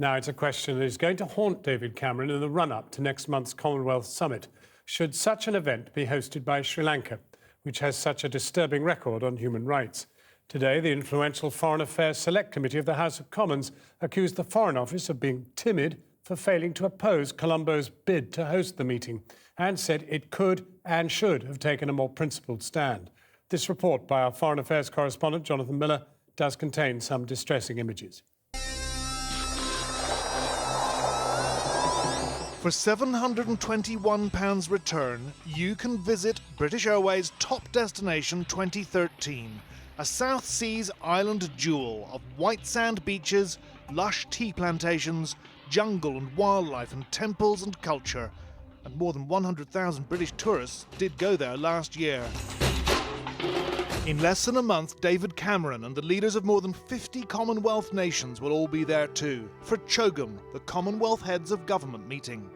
Now, it's a question that is going to haunt David Cameron in the run-up to next month's Commonwealth summit. Should such an event be hosted by Sri Lanka, which has such a disturbing record on human rights? Today, the influential Foreign Affairs Select Committee of the House of Commons accused the Foreign Office of being timid for failing to oppose Colombo's bid to host the meeting, and said it could and should have taken a more principled stand. This report by our Foreign Affairs correspondent, Jonathan Miller, does contain some distressing images. For £721 return, you can visit British Airways' top destination 2013, a South Seas island jewel of white sand beaches, lush tea plantations, jungle and wildlife and temples and culture. And more than 100,000 British tourists did go there last year. In less than a month, David Cameron and the leaders of more than 50 Commonwealth nations will all be there too, for CHOGM, the Commonwealth Heads of Government meeting.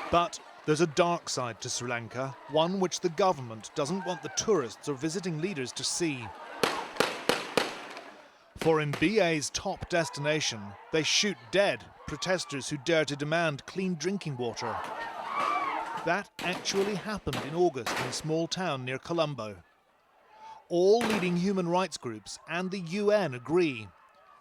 But there's a dark side to Sri Lanka, one which the government doesn't want the tourists or visiting leaders to see. For in BA's top destination, they shoot dead protesters who dare to demand clean drinking water. That actually happened in August in a small town near Colombo. All leading human rights groups and the UN agree.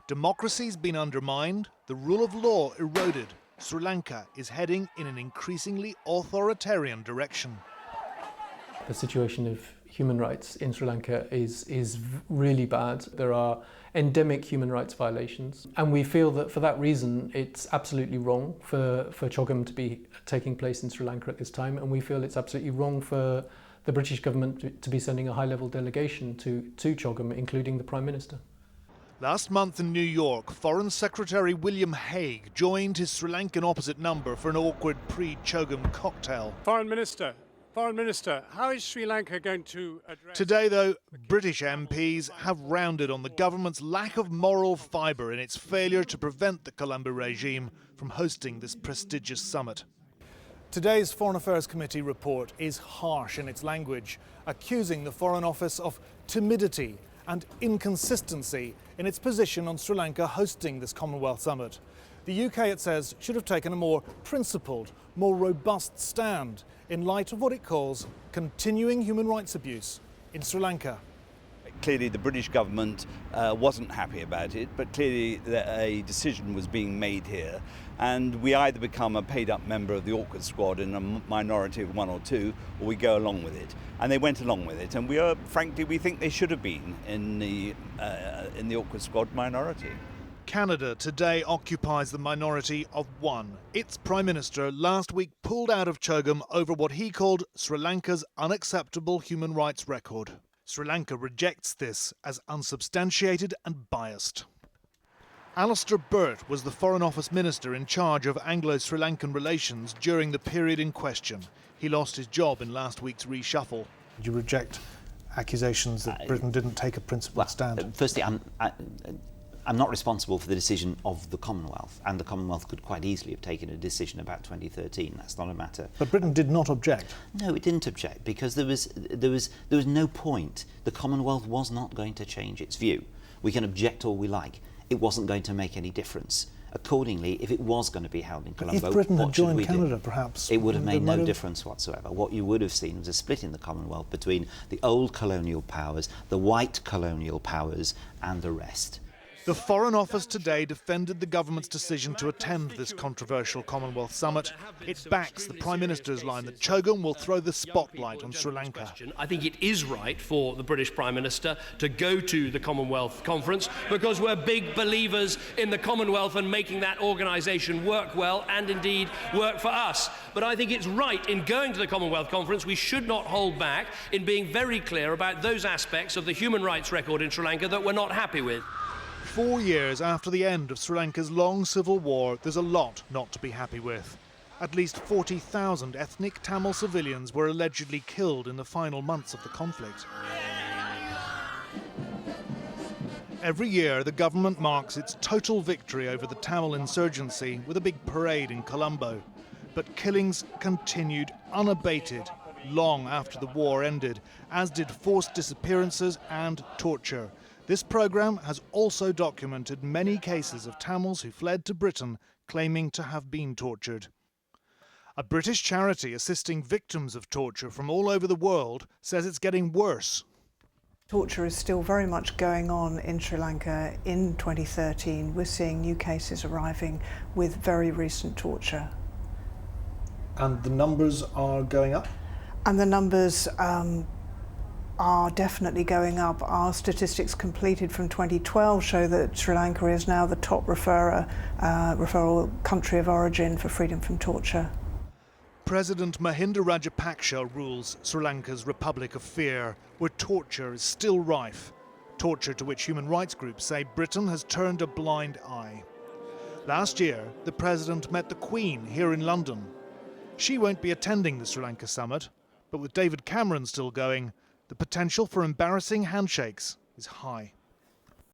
Democracy's been undermined, the rule of law eroded. Sri Lanka is heading in an increasingly authoritarian direction. The situation of human rights in Sri Lanka is really bad. There are endemic human rights violations, and we feel that for that reason it's absolutely wrong for CHOGM to be taking place in Sri Lanka at this time, and we feel it's absolutely wrong for the British government to be sending a high-level delegation to CHOGM, including the Prime Minister. Last month in New York, Foreign Secretary William Hague joined his Sri Lankan opposite number for an awkward pre-CHOGM cocktail. Foreign Minister, how is Sri Lanka going to address... Today, though, British MPs have rounded on the government's lack of moral fibre in its failure to prevent the Colombo regime from hosting this prestigious summit. Today's Foreign Affairs Committee report is harsh in its language, accusing the Foreign Office of timidity and inconsistency in its position on Sri Lanka hosting this Commonwealth summit. The UK, it says, should have taken a more principled, more robust stand in light of what it calls continuing human rights abuse in Sri Lanka. Clearly the British government wasn't happy about it, but clearly a decision was being made here, and we either become a paid-up member of the awkward squad in a minority of one or two, or we go along with it. And they went along with it, and frankly, we think they should have been in the awkward squad minority. Canada today occupies the minority of one. Its Prime Minister last week pulled out of CHOGM over what he called Sri Lanka's unacceptable human rights record. Sri Lanka rejects this as unsubstantiated and biased. Alistair Burt was the Foreign Office Minister in charge of Anglo-Sri Lankan relations during the period in question. He lost his job in last week's reshuffle. Do you reject accusations that Britain didn't take a principled stand? Firstly, I'm not responsible for the decision of the Commonwealth, and the Commonwealth could quite easily have taken a decision about 2013. That's not a matter. But Britain did not object. No, it didn't object because there was no point. The Commonwealth was not going to change its view. We can object all we like. It wasn't going to make any difference. Accordingly, if it was going to be held in Colombo, if Britain had what should joined we Canada, do? perhaps it would have made no difference whatsoever. What you would have seen was a split in the Commonwealth between the old colonial powers, the white colonial powers, and the rest. The Foreign Office today defended the government's decision to attend this controversial Commonwealth summit. It backs the Prime Minister's line that CHOGM will throw the spotlight on Sri Lanka. I think it is right for the British Prime Minister to go to the Commonwealth Conference because we're big believers in the Commonwealth and making that organisation work well and indeed work for us. But I think it's right in going to the Commonwealth Conference. We should not hold back in being very clear about those aspects of the human rights record in Sri Lanka that we're not happy with. 4 years after the end of Sri Lanka's long civil war, there's a lot not to be happy with. At least 40,000 ethnic Tamil civilians were allegedly killed in the final months of the conflict. Every year, the government marks its total victory over the Tamil insurgency with a big parade in Colombo. But killings continued unabated long after the war ended, as did forced disappearances and torture. This programme has also documented many cases of Tamils who fled to Britain claiming to have been tortured. A British charity assisting victims of torture from all over the world says it's getting worse. Torture is still very much going on in Sri Lanka. In 2013, we're seeing new cases arriving with very recent torture. And the numbers are going up? And the numbers are definitely going up. Our statistics completed from 2012 show that Sri Lanka is now the top referral country of origin for freedom from torture. President Mahinda Rajapaksa rules Sri Lanka's Republic of Fear, where torture is still rife. Torture to which human rights groups say Britain has turned a blind eye. Last year, the president met the Queen here in London. She won't be attending the Sri Lanka summit, but with David Cameron still going, the potential for embarrassing handshakes is high.